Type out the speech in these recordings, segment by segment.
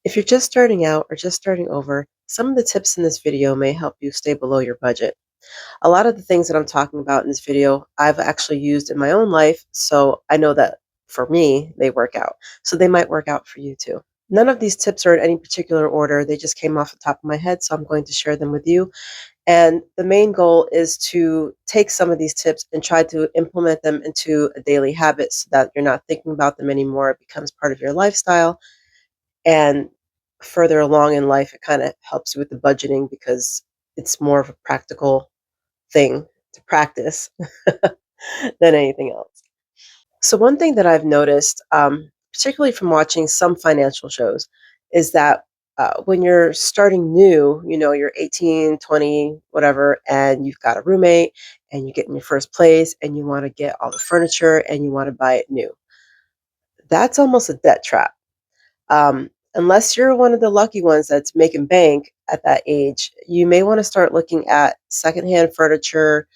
If you're just starting out or just starting over, some of the tips in this video may help you stay below your budget. A lot of the things that I'm talking about in this video, I've actually used in my own life, so I know that for me, they work out. So they might work out for you too. None of these tips are in any particular order. They just came off the top of my head, so I'm going to share them with you. And the main goal is to take some of these tips and try to implement them into a daily habit so that you're not thinking about them anymore. It becomes part of your lifestyle. And further along in life, it kind of helps you with the budgeting because it's more of a practical thing to practice than anything else. So, one thing that I've noticed, particularly from watching some financial shows, is that when you're starting new, you're 18, 20, whatever, and you've got a roommate and you get in your first place and you want to get all the furniture and you want to buy it new. That's almost a debt trap. Unless you're one of the lucky ones that's making bank at that age, you may want to start looking at secondhand furniture,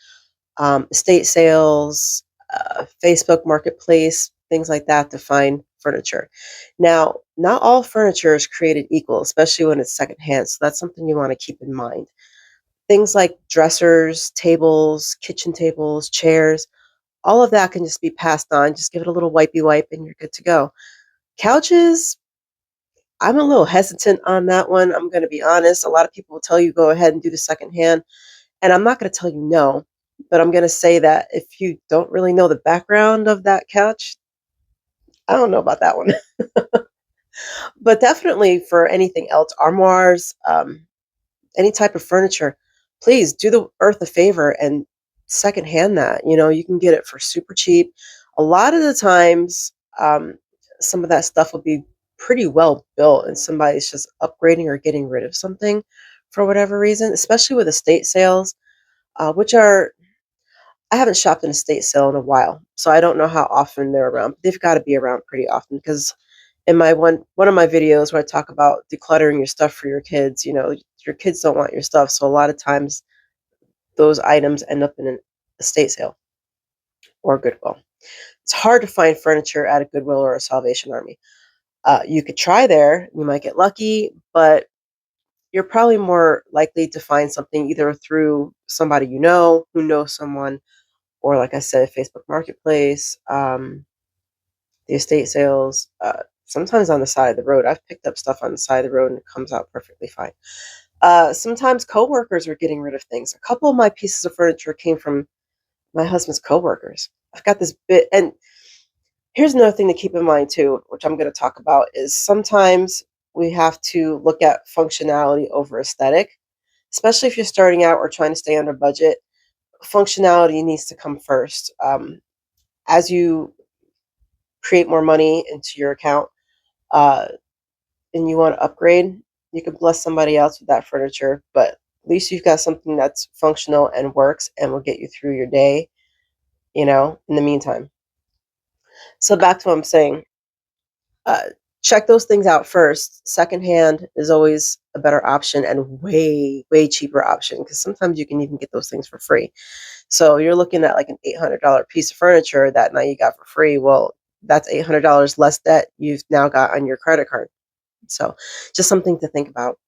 estate sales, Facebook Marketplace, things like that to find furniture. Now, not all furniture is created equal, especially when it's secondhand. So that's something you want to keep in mind. Things like dressers, tables, kitchen tables, chairs, all of that can just be passed on. Just give it a little wipey wipe and you're good to go. Couches, I'm a little hesitant on that one. I'm going to be honest. A lot of people will tell you go ahead and do the secondhand, and I'm not going to tell you no, but I'm going to say that if you don't really know the background of that couch, I don't know about that one. But definitely for anything else, armoires, any type of furniture, please do the earth a favor and secondhand that. You can get it for super cheap. A lot of the times, some of that stuff will be pretty well built, and somebody's just upgrading or getting rid of something for whatever reason, especially with estate sales, which are, I haven't shopped an estate sale in a while, so I don't know how often they're around. But they've got to be around pretty often because in my one of my videos where I talk about decluttering your stuff for your kids, your kids don't want your stuff, so a lot of times those items end up in an estate sale or Goodwill. It's hard to find furniture at a Goodwill or a Salvation Army. You could try there, you might get lucky, but you're probably more likely to find something either through somebody you know who knows someone, or like I said, Facebook Marketplace, the estate sales, sometimes on the side of the road. I've picked up stuff on the side of the road and it comes out perfectly fine. Sometimes coworkers are getting rid of things. A couple of my pieces of furniture came from my husband's coworkers. I've got this bit, and here's another thing to keep in mind too, which I'm going to talk about, is sometimes we have to look at functionality over aesthetic, especially if you're starting out or trying to stay under budget. Functionality needs to come first. As you create more money into your account, uh, and you want to upgrade, you can bless somebody else with that furniture, but at least you've got something that's functional and works and will get you through your day, in the meantime. So back to what I'm saying, uh, check those things out first. Secondhand is always a better option and way, way cheaper option because sometimes you can even get those things for free. So you're looking at like an $800 piece of furniture that now you got for free. Well, that's $800 less debt you've now got on your credit card. So just something to think about.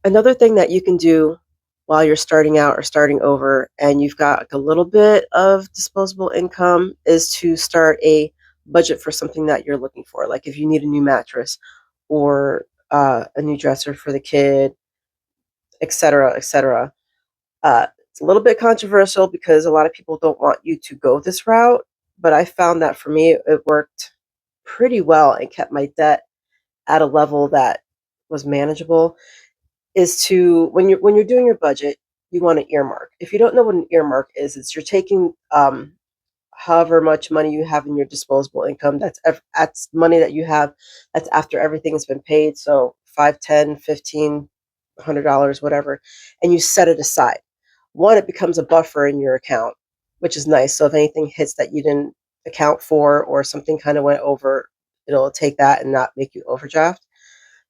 Another thing that you can do while you're starting out or starting over and you've got like a little bit of disposable income is to start a budget for something that you're looking for. Like if you need a new mattress or a new dresser for the kid, etc., etc. It's a little bit controversial because a lot of people don't want you to go this route, but I found that for me, it worked pretty well and kept my debt at a level that was manageable. Is to when you're doing your budget, you want to earmark. If you don't know what an earmark is, it's you're taking however much money you have in your disposable income. That's money that you have. That's after everything has been paid. So 5, 10, 15, $100, whatever, and you set it aside. One, it becomes a buffer in your account, which is nice. So if anything hits that you didn't account for or something kind of went over, it'll take that and not make you overdraft.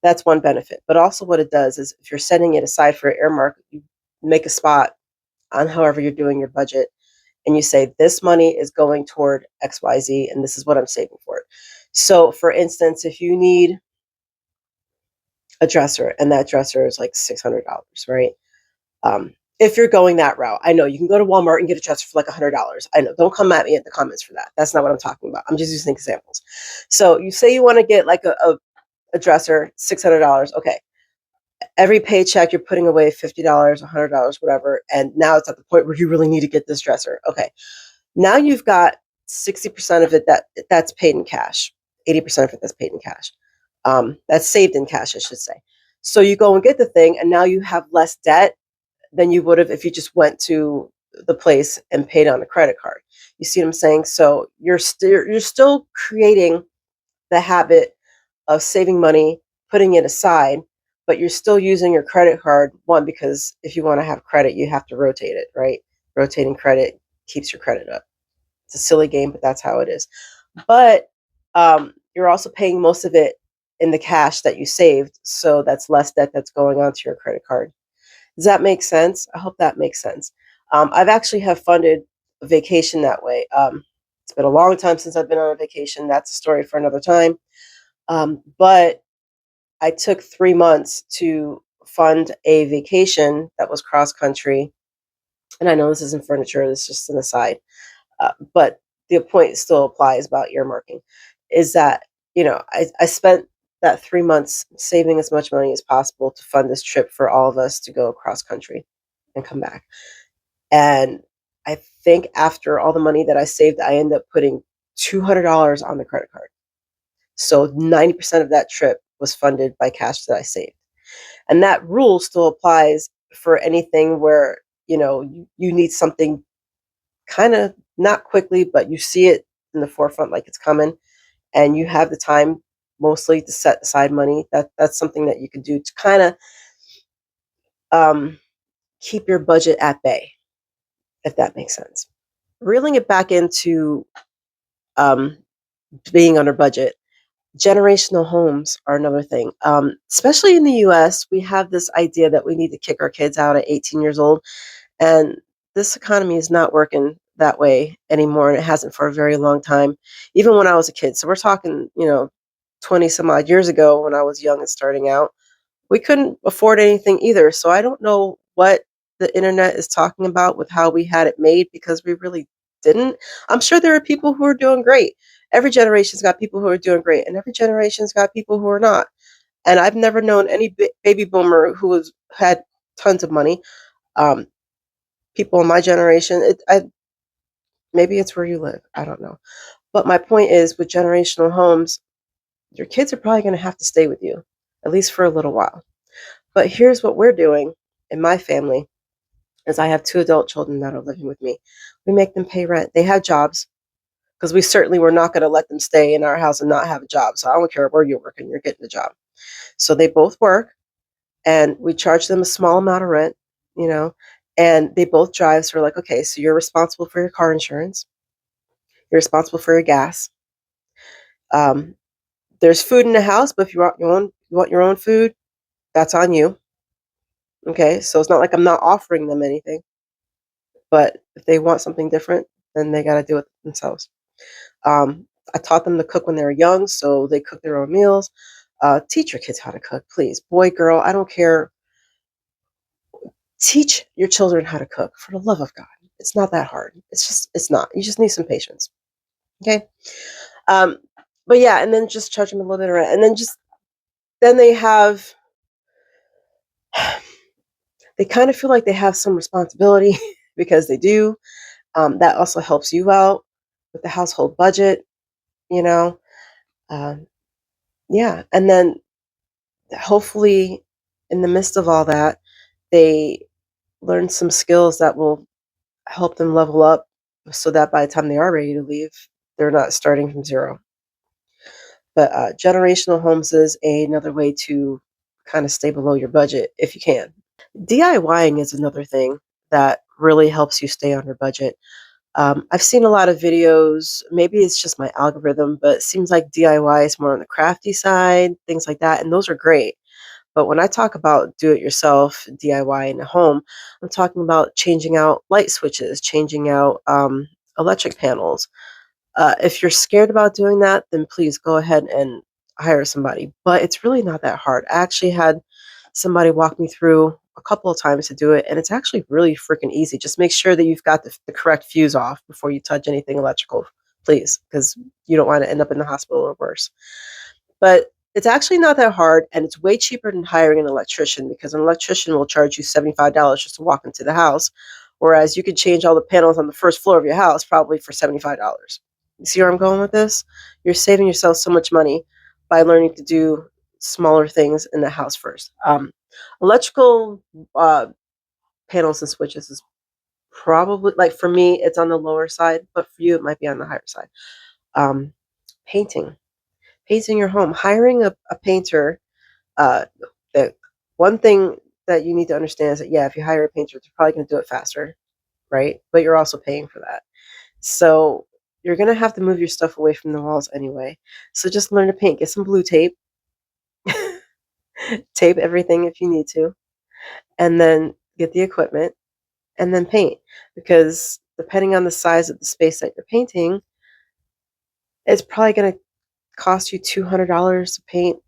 That's one benefit. But also what it does is if you're setting it aside for earmark, you make a spot on however you're doing your budget and you say this money is going toward XYZ and this is what I'm saving for it. So for instance, if you need a dresser, and that dresser is like $600, right? If you're going that route, I know you can go to Walmart and get a dresser for like $100. I know. Don't come at me in the comments for that. That's not what I'm talking about. I'm just using examples. So you say you want to get like a dresser, $600. Okay. Every paycheck, you're putting away $50, $100, whatever. And now it's at the point where you really need to get this dresser. Okay. Now you've got 60% of it that's paid in cash, 80% of it that's paid in cash. That's saved in cash, I should say. So you go and get the thing, and now you have less debt than you would have if you just went to the place and paid on a credit card. You see what I'm saying? So you're still creating the habit of saving money, putting it aside, but you're still using your credit card. One, because if you want to have credit, you have to rotate it, right? Rotating credit keeps your credit up. It's a silly game, but that's how it is. But you're also paying most of it in the cash that you saved, so that's less debt that's going onto your credit card. Does that make sense? I hope that makes sense. I've actually have funded a vacation that way. It's been a long time since I've been on a vacation. That's a story for another time. But I took 3 months to fund a vacation that was cross country. And I know this isn't furniture, this is just an aside. But the point still applies about earmarking is that, I spent that 3 months saving as much money as possible to fund this trip for all of us to go cross country and come back. And I think after all the money that I saved, I ended up putting $200 on the credit card. So 90% of that trip was funded by cash that I saved. And that rule still applies for anything where, you need something kind of not quickly, but you see it in the forefront like it's coming, and you have the time mostly to set aside money. That's something that you can do to kind of um, keep your budget at bay, if that makes sense. Reeling it back into um, being under budget, generational homes are another thing. Especially in the US, we have this idea that we need to kick our kids out at 18 years old. And this economy is not working that way anymore. And it hasn't for a very long time, even when I was a kid. So we're talking, 20 some odd years ago when I was young and starting out. We couldn't afford anything either. So I don't know what the internet is talking about with how we had it made, because we really didn't. I'm sure there are people who are doing great. Every generation's got people who are doing great, and every generation's got people who are not. And I've never known any baby boomer who had tons of money. Um, People in my generation, maybe it's where you live. I don't know. But my point is, with generational homes, your kids are probably going to have to stay with you, at least for a little while. But here's what we're doing in my family is I have two adult children that are living with me. We make them pay rent. They have jobs, because we certainly were not going to let them stay in our house and not have a job. So I don't care where you're working, you're getting a job. So they both work, and we charge them a small amount of rent, you know, and they both drive. So we're like, okay, so you're responsible for your car insurance. You're responsible for your gas. Um, there's food in the house, but if you want your own food, that's on you. Okay, so it's not like I'm not offering them anything, but if they want something different, then they got to do it themselves. I taught them to cook when they were young, so they cook their own meals. Teach your kids how to cook, please. Boy, girl, I don't care. Teach your children how to cook, for the love of God. It's not that hard. It's not. You just need some patience. Okay. Um, but yeah, and then just charge them a little bit of rent, and then they kind of feel like they have some responsibility because they do. That also helps you out with the household budget, you know. Um, yeah, and then hopefully, in the midst of all that, they learn some skills that will help them level up, so that by the time they are ready to leave, they're not starting from zero. But generational homes is another way to kind of stay below your budget if you can. DIYing is another thing that really helps you stay on your budget. I've seen a lot of videos. Maybe it's just my algorithm, but it seems like DIY is more on the crafty side, things like that, and those are great. But when I talk about do it yourself, DIY in the home, I'm talking about changing out light switches, changing out electric panels. If you're scared about doing that, then please go ahead and hire somebody, but it's really not that hard. I actually had somebody walk me through a couple of times to do it, and it's actually really freaking easy. Just make sure that you've got the correct fuse off before you touch anything electrical, please, because you don't want to end up in the hospital or worse. But it's actually not that hard, and it's way cheaper than hiring an electrician because an electrician will charge you $75 just to walk into the house, whereas you could change all the panels on the first floor of your house probably for $75. You see where I'm going with this? You're saving yourself so much money by learning to do smaller things in the house first. Electrical uh, panels and switches is probably, like, for me, it's on the lower side, but for you, it might be on the higher side. Um, painting painting your home, hiring a painter. Uh, the one thing that you need to understand is that, yeah, if you hire a painter, they're probably going to do it faster, right? But you're also paying for that. So you're going to have to move your stuff away from the walls anyway. So just learn to paint. Get some blue tape, tape everything if you need to, and then get the equipment and then paint. Because depending on the size of the space that you're painting, it's probably going to cost you $200 to paint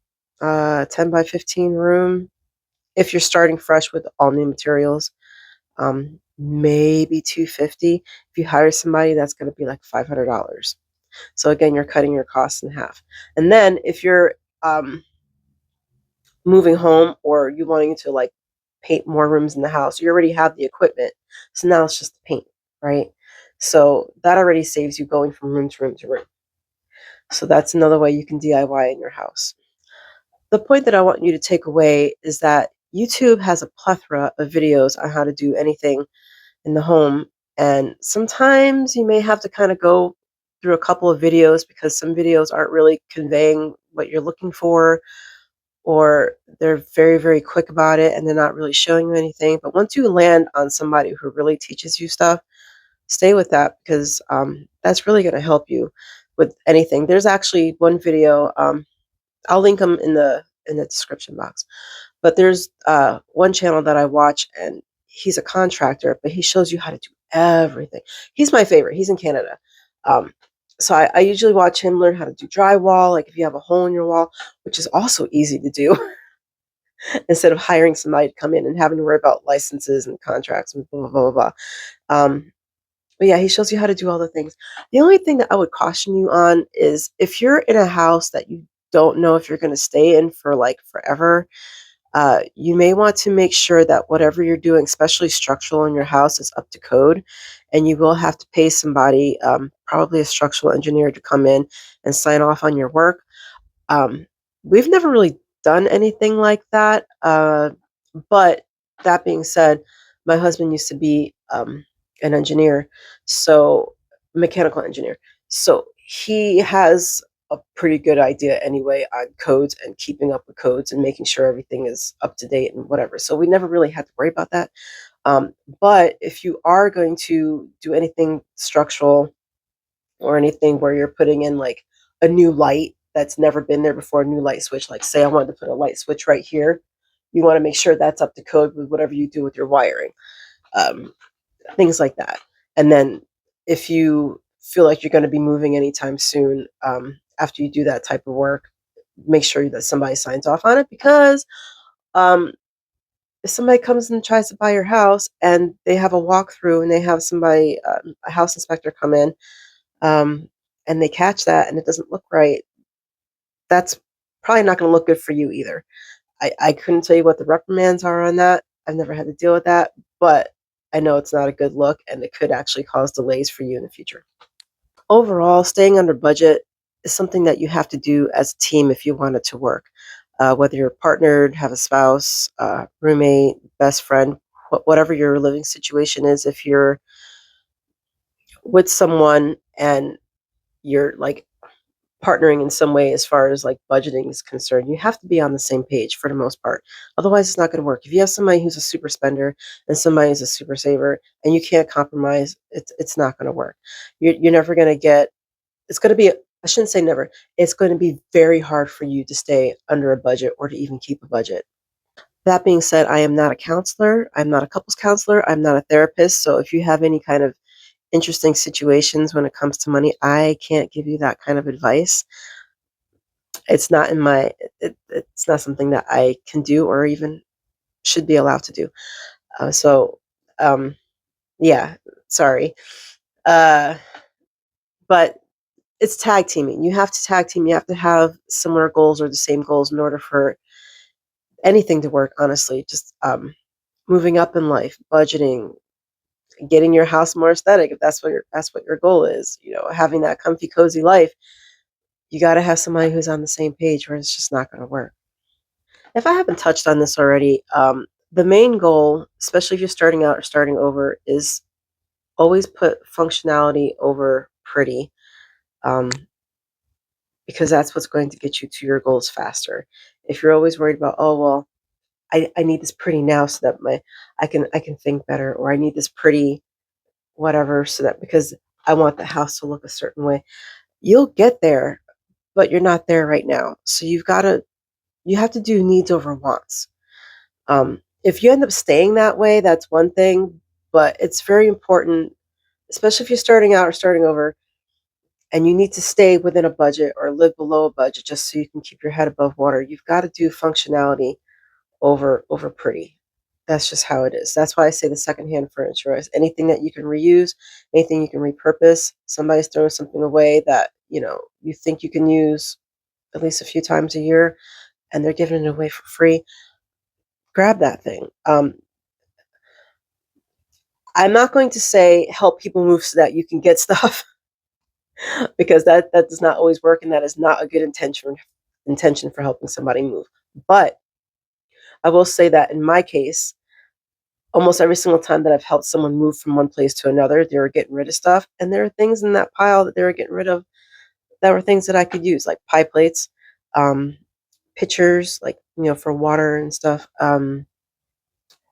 a 10 by 15 room if you're starting fresh with all new materials. Maybe 250. If you hire somebody, that's going to be like $500. So again, you're cutting your costs in half. And then if you're moving home or you wanting to like paint more rooms in the house, you already have the equipment. So now it's just the paint, right? So that already saves you going from room to room to room. So that's another way you can DIY in your house. The point that I want you to take away is that YouTube has a plethora of videos on how to do anything in the home. And sometimes you may have to kind of go through a couple of videos because some videos aren't really conveying what you're looking for, or they're very, very quick about it and they're not really showing you anything. But once you land on somebody who really teaches you stuff, stay with that because that's really going to help you with anything. There's actually one video. I'll link them in the description box. But there's one channel that I watch, and he's a contractor, but he shows you how to do everything. He's my favorite. He's in Canada. Um, so I usually watch him learn how to do drywall, like if you have a hole in your wall, which is also easy to do instead of hiring somebody to come in and having to worry about licenses and contracts and blah, blah, blah, blah. But yeah, he shows you how to do all the things. The only thing that I would caution you on is if you're in a house that you don't know if you're going to stay in for like forever, you may want to make sure that whatever you're doing, especially structural in your house, is up to code. And you will have to pay somebody, probably a structural engineer, to come in and sign off on your work. Um, we've never really done anything like that. But that being said, my husband used to be an engineer, so mechanical engineer. So he has a pretty good idea anyway on codes and keeping up with codes and making sure everything is up to date and whatever. So we never really had to worry about that. But if you are going to do anything structural or anything where you're putting in like a new light that's never been there before, a new light switch, like say I wanted to put a light switch right here, you want to make sure that's up to code with whatever you do with your wiring, um, things like that. And then if you feel like you're going to be moving anytime soon, after you do that type of work, make sure that somebody signs off on it because um, if somebody comes and tries to buy your house and they have a walkthrough and they have somebody, a house inspector, come in, um, and they catch that and it doesn't look right, that's probably not going to look good for you either. I couldn't tell you what the reprimands are on that. I've never had to deal with that, but I know it's not a good look and it could actually cause delays for you in the future. Overall, staying under budget is something that you have to do as a team if you want it to work. Whether you're partnered, have a spouse, roommate, best friend, whatever your living situation is, if you're with someone and you're like partnering in some way as far as like budgeting is concerned, you have to be on the same page for the most part. Otherwise, it's not going to work. If you have somebody who's a super spender and somebody who's a super saver and you can't compromise, it's not going to work. You're never going to get, it's going to be, I shouldn't say never, it's going to be very hard for you to stay under a budget or to even keep a budget. That being said, I am not a counselor. I'm not a couples counselor. I'm not a therapist. So if you have any kind of interesting situations when it comes to money, I can't give you that kind of advice. It's not in my it's not something that I can do or even should be allowed to do. So um, yeah, sorry. Uh, but it's tag teaming. You have to tag team. You have to have similar goals or the same goals in order for anything to work. Honestly, just moving up in life, budgeting, getting your house more aesthetic. If that's what your goal is, having that comfy, cozy life. You got to have somebody who's on the same page, or it's just not going to work. If I haven't touched on this already, the main goal, especially if you're starting out or starting over, is always put functionality over pretty, um, because that's what's going to get you to your goals faster. If you're always worried about, oh well, I need this pretty now so that I can think better, or I need this pretty whatever so that because I want the house to look a certain way, you'll get there, but you're not there right now. So you have to do needs over wants. If you end up staying that way, that's one thing, but it's very important, especially if you're starting out or starting over, and you need to stay within a budget or live below a budget just so you can keep your head above water. You've got to do functionality over pretty. That's just how it is. That's why I say the secondhand furniture is anything that you can reuse, anything you can repurpose. Somebody's throwing something away that you think you can use at least a few times a year, and they're giving it away for free. Grab that thing. I'm not going to say help people move so that you can get stuff because that does not always work, and that is not a good intention for helping somebody move. But I will say that in my case, almost every single time that I've helped someone move from one place to another, they were getting rid of stuff, and there are things in that pile that they were getting rid of that were things that I could use, like pie plates, um, pitchers, like for water and stuff.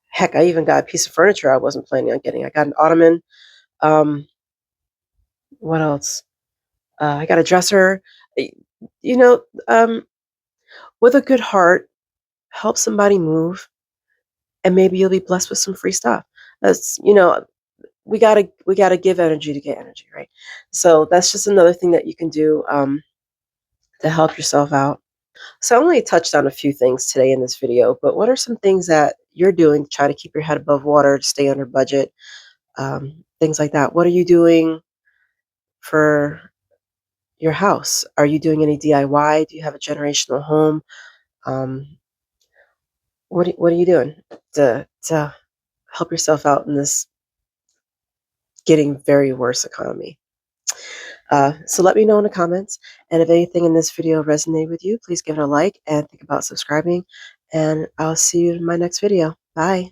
Heck, I even got a piece of furniture I wasn't planning on getting. I got an ottoman. What else? I got a dresser. Y- You know, um, with a good heart, help somebody move, and maybe you'll be blessed with some free stuff. That's we gotta give energy to get energy, right? So that's just another thing that you can do to help yourself out. So I only touched on a few things today in this video, but what are some things that you're doing to try to keep your head above water, to stay under budget, things like that? What are you doing for your house? Are you doing any DIY? Do you have a generational home? Um, what are you doing to help yourself out in this getting very worse economy? So let me know in the comments. And if anything in this video resonated with you, please give it a like and think about subscribing. And I'll see you in my next video. Bye.